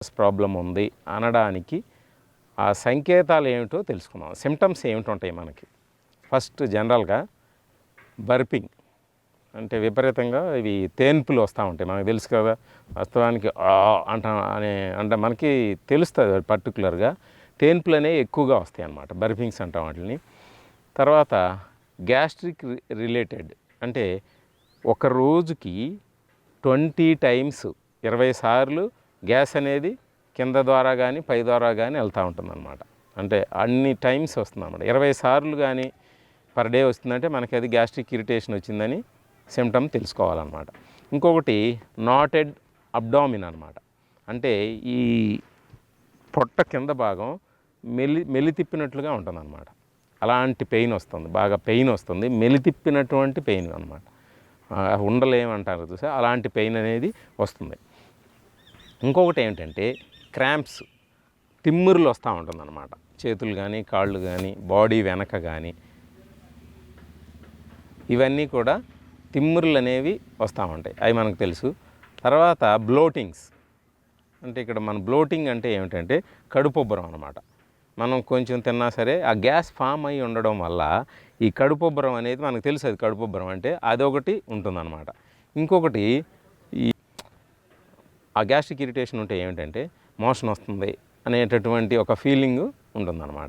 Problem ఉంది అనడానికి ఆ సంకేతాలు ఏమిటో తెలుసుకుందాం. సిమ్టమ్స్ ఏమిటి మనకి? ఫస్ట్ జనరల్గా బర్పింగ్ అంటే విపరీతంగా ఇవి తేన్పులు వస్తూ ఉంటాయి. మనకు తెలుసు కదా, వాస్తవానికి అంటే మనకి తెలుస్తుంది పర్టికులర్గా తేన్పులు అనేవి ఎక్కువగా వస్తాయి అన్నమాట. బర్పింగ్స్ అంటాం వాటిని. తర్వాత గ్యాస్ట్రిక్ రిలేటెడ్ అంటే ఒక రోజుకి 20 టైమ్స్ 20 సార్లు గ్యాస్ అనేది కింద ద్వారా కానీ పై ద్వారా కానీ వెళ్తూ ఉంటుంది అన్నమాట. అంటే అన్ని టైమ్స్ వస్తుంది అన్నమాట. 20 సార్లు కానీ పర్ డే వస్తుందంటే మనకి అది గ్యాస్ట్రిక్ ఇరిటేషన్ వచ్చిందని సిమ్టమ్ తెలుసుకోవాలన్నమాట. ఇంకొకటి నాటెడ్ అబ్డామిన్ అనమాట. అంటే ఈ పొట్ట కింద భాగం మెలితిప్పినట్లుగా ఉంటుంది అన్నమాట. అలాంటి పెయిన్ వస్తుంది, బాగా పెయిన్ వస్తుంది, మెలితిప్పినటువంటి పెయిన్ అనమాట. ఉండలేమంటారు చూసా, అలాంటి పెయిన్ అనేది వస్తుంది. ఇంకొకటి ఏమిటంటే క్రాంప్స్, తిమ్మురులు వస్తూ ఉంటుంది అన్నమాట. చేతులు కానీ కాళ్ళు కానీ బాడీ వెనక కానీ ఇవన్నీ కూడా తిమ్మురులు అనేవి వస్తూ ఉంటాయి, అవి మనకు తెలుసు. తర్వాత బ్లోటింగ్స్ అంటే ఇక్కడ మన బ్లోటింగ్ అంటే ఏమిటంటే కడుపుబ్బరం అనమాట. మనం కొంచెం తిన్నా సరే ఆ గ్యాస్ ఫామ్ అయి ఉండడం వల్ల ఈ కడుపుబ్బరం అనేది మనకు తెలుసు, అది కడుపుబ్బరం అంటే అదొకటి ఉంటుందన్నమాట. ఇంకొకటి ఈ ఆ గ్యాస్ట్రిక్ ఇరిటేషన్ ఉంటే ఏమిటంటే మోషన్ వస్తుంది అనేటటువంటి ఒక ఫీలింగ్ ఉంటుందన్నమాట.